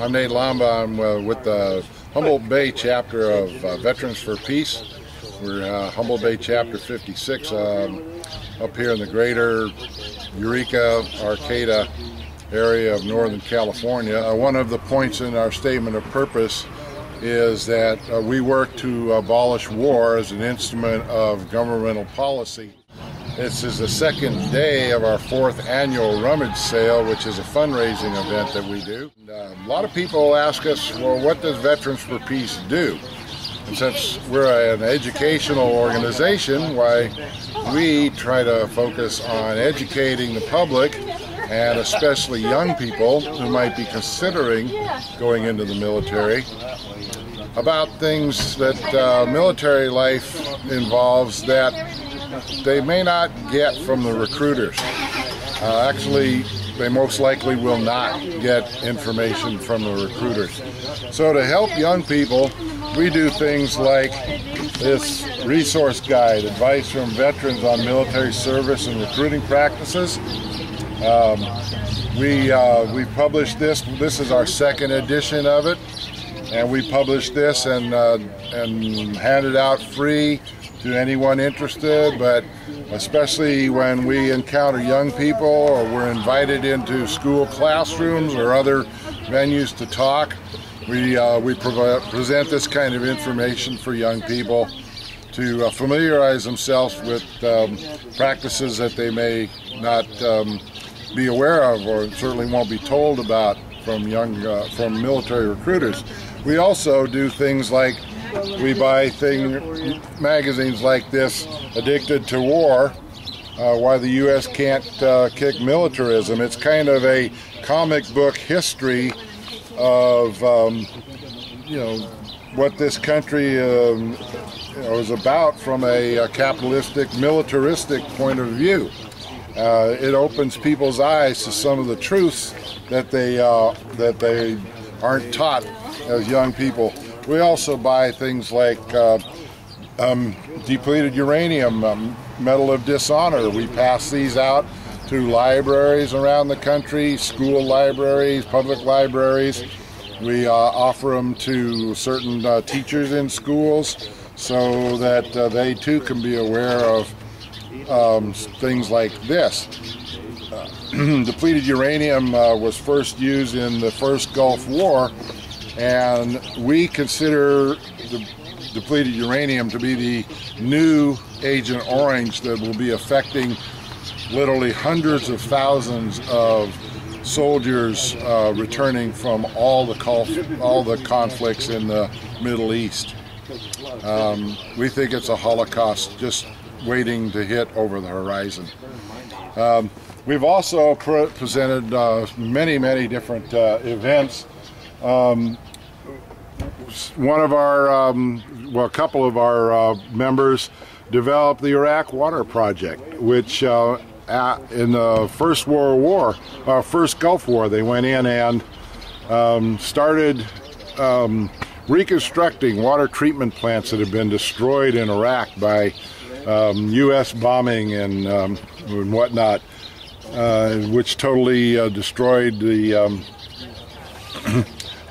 I'm Nate Lomba. I'm with the Humboldt Bay chapter of Veterans for Peace. We're Humboldt Bay chapter 56 up here in the greater Eureka, Arcata area of Northern California. One of the points in our statement of purpose is that we work to abolish war as an instrument of governmental policy. This is the second day of our fourth annual rummage sale, which is a fundraising event that we do. And, a lot of people ask us, well, what does Veterans for Peace do? And since we're an educational organization, why we try to focus on educating the public, and especially young people who might be considering going into the military, about things that military life involves that they may not get from the recruiters. Actually, they most likely will not get information from the recruiters. So to help young people, we do things like this resource guide, advice from veterans on military service and recruiting practices. We published this. This is our second edition of it, and we published this and hand it out free to anyone interested, but especially when we encounter young people or we're invited into school classrooms or other venues to talk, we present this kind of information for young people to familiarize themselves with practices that they may not be aware of or certainly won't be told about from from military recruiters. We also do things like we buy magazines like this, Addicted to War, Why the U.S. Can't Kick Militarism. It's kind of a comic book history of what this country is about from a capitalistic, militaristic point of view. It opens people's eyes to some of the truths that they aren't taught as young people. We also buy things like depleted uranium, Medal of Dishonor. We pass these out to libraries around the country, school libraries, public libraries. We offer them to certain teachers in schools so that they too can be aware of things like this. Depleted uranium was first used in the first Gulf War, and we consider the depleted uranium to be the new Agent Orange that will be affecting literally hundreds of thousands of soldiers returning from all the conflicts in the Middle East. We think it's a Holocaust just waiting to hit over the horizon. We've also presented many different events. One of our, a couple of our members developed the Iraq Water Project, which in the First World War, First Gulf War, they went in and started reconstructing water treatment plants that had been destroyed in Iraq by U.S. bombing and whatnot, which totally destroyed the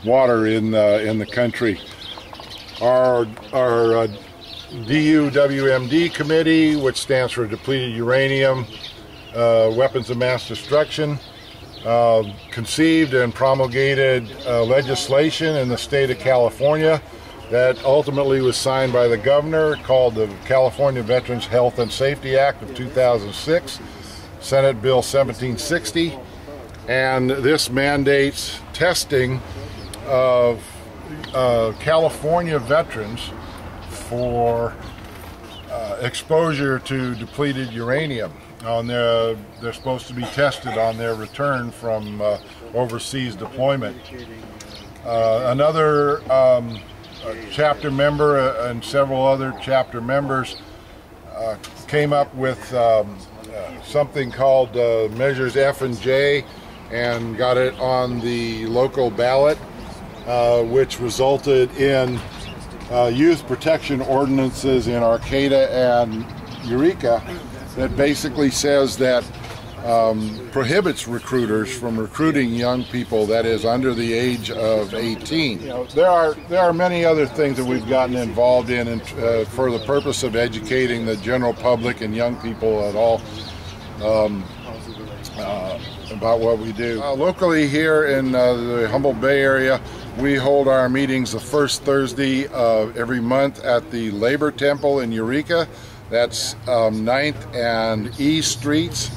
water in the country. Our DUWMD committee, which stands for Depleted Uranium Weapons of Mass Destruction, conceived and promulgated legislation in the state of California that ultimately was signed by the governor, called the California Veterans Health and Safety Act of 2006, Senate Bill 1760, and this mandates testing of California veterans for exposure to depleted uranium. They're supposed to be tested on their return from overseas deployment. Another chapter member and several other chapter members came up with something called Measures F and J and got it on the local ballot, which resulted in youth protection ordinances in Arcata and Eureka that basically says that prohibits recruiters from recruiting young people that is under the age of 18. You know, there are many other things that we've gotten involved in for the purpose of educating the general public and young people at all about what we do. Locally here in the Humboldt Bay area, we hold our meetings the first Thursday of every month at the Labor Temple in Eureka. That's 9th and E Streets.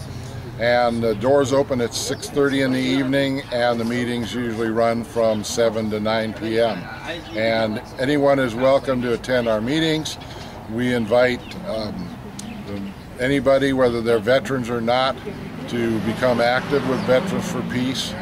And the doors open at 6:30 in the evening, and the meetings usually run from 7 to 9 p.m. And anyone is welcome to attend our meetings. We invite anybody, whether they're veterans or not, to become active with Veterans for Peace.